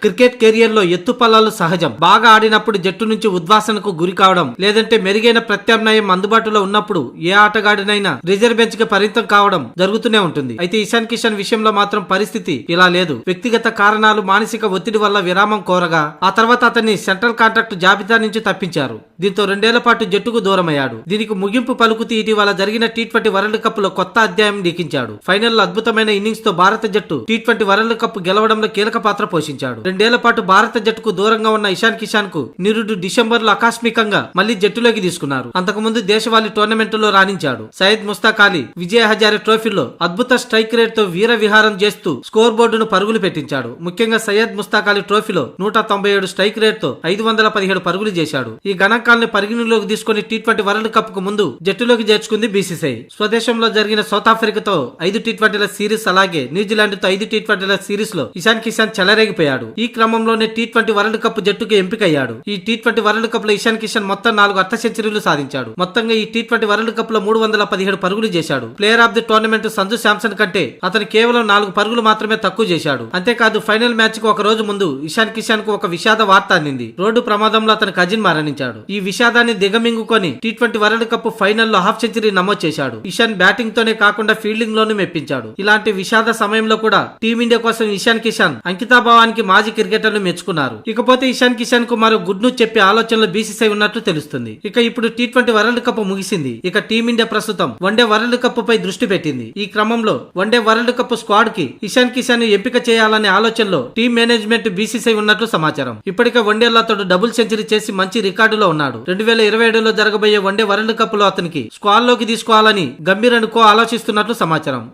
Cricket career లో ఎత్తుపల్లాలు సహజం. బాగా ఆడినప్పుడు జట్టు నుంచి ఉద్వాసనకు గురి కావడం, లేదంటే మెరుగైన ప్రత్యామ్నాయం అందుబాటులో ఉన్నప్పుడు ఏ ఆటగాడినైనా రిజర్వ్ బెంచ్ కి పరిమితం కావడం జరుగుతూనే ఉంటుంది. అయితే ఇషాన్ కిషన్ విషయంలో మాత్రం పరిస్థితి ఇలా లేదు. వ్యక్తిగత కారణాలు, మానసిక ఒత్తిడి వల్ల విరామం కోరగా ఆ తర్వాత అతన్ని సెంట్రల్ కాంట్రాక్ట్ జాబితా నుంచి తప్పించారు. దీంతో 2 ఏళ్ల పాటు జట్టుకు దూరమయ్యాడు. దీనికి ముగింపు పలుకుతూ ఇటీవల జరిగిన టీ20 వరల్డ్ కప్ లో కొత్త అధ్యాయం లిఖించాడు. ఫైనల్ లో అద్భుతమైన ఇన్నింగ్స్ తో భారత జట్టు టీ20 వరల్డ్ కప్ గెలవడంలో కీలక పాత్ర పోషించాడు. 2 ఏళ్ల పాటు భారత జట్టుకు దూరంగా ఉన్న ఇషాన్ కిషన్ కు నిరుడు డిసెంబర్ లో ఆకస్మికంగా మళ్లీ జట్టులోకి తీసుకున్నారు. అంతకుముందు దేశవాళీ టోర్నమెంట్ లో రాణించాడు. సయ్యద్ ముస్తాక్ అలీ విజయ్ హజారే ట్రోఫీలో అద్భుత స్ట్రైక్ రేట్ తో వీర విహారం చేస్తూ స్కోర్ బోర్డును పరుగులు పెట్టించాడు. ముఖ్యంగా సయ్యద్ ముస్తాక్ అలీ ట్రోఫీలో 197 స్ట్రైక్ రేట్ తో 517 పరుగులు చేశాడు. ఈ గణాంకాలను పరిగణలోకి తీసుకుని టీ20 వరల్డ్ కప్ కు ముందు జట్టులోకి చేర్చుకుంది బీసీసీఐ. స్వదేశంలో జరిగిన సౌత్ ఆఫ్రికాతో 5 టీ20ల సిరీస్, అలాగే న్యూజిలాండ్ తో 5 టీ20ల సిరీస్ లో ఇషాన్ కిషన్ చెలరేగిపోయాడు. ఈ క్రమంలోనే టీ20 వరల్డ్ కప్ జట్టుకు ఎంపికయ్యాడు. ఈ టీ20 వరల్డ్ కప్ లో ఇషాన్ కిషన్ మొత్తం 4 అర్ధ సెంచరీలు సాధించాడు. మొత్తంగా ఈ టీ20 వరల్డ్ కప్ లో 317 పరుగులు చేశాడు. Player of the tournament Sanju Samson కంటే అతను కేవలం 4 పరుగులు మాత్రమే తక్కువ చేశాడు. అంతేకాదు ఫైనల్ మ్యాచ్ కు ఒక రోజు ముందు ఇషాన్ కిషన్ కు ఒక విషాద వార్త అందింది. రోడ్డు ప్రమాదంలో అతని కజిన్ మరణించాడు. ఈ విషాదాన్ని దిగమింగుకొని టీ20 వరల్డ్ కప్ ఫైనల్ లో హాఫ్ సెంచరీ నమోదు చేశాడు. ఇషాన్ బ్యాటింగ్ తోనే కాకుండా ఫీల్డింగ్ లోనూ మెప్పించాడు. ఇలాంటి విషాద సమయంలో కూడా టీమిండియా కోసం ఇషాన్ కిషన్ అంకితాభావానికి మాజీ క్రికెటర్లు మెచ్చుకున్నారు. ఇకపోతే ఇషాన్ కిషన్ కు మరో గుడ్ న్యూస్ చెప్పే ఆలోచనలో బీసీసీఐ ఉన్నట్లు తెలుస్తుంది. ఇక ఇప్పుడు టీ20 వరల్డ్ కప్ ముగిసింది. ఇక టీమిండియా ప్రస్తుతం వన్డే వరల్డ్ కప్ పై దృష్టి పెట్టింది. ఈ క్రమంలో వన్డే వరల్డ్ కప్ స్క్వాడ్ కి ఇషాన్ కిషన్ ఎంపిక చేయాలనే ఆలోచనలో టీం మేనేజ్మెంట్ బీసీసీఐ ఉన్నట్లు సమాచారం. ఇప్పటికే వన్డేలో అతడు డబుల్ సెంచరీ చేసి మంచి రికార్డులో ఉన్నాడు. 2027లో జరగబోయే వన్డే వరల్డ్ కప్ లో అతనికి స్క్వాడ్ లోకి తీసుకోవాలని గంభీర్ అనుకో ఆలోచిస్తున్నట్లు సమాచారం.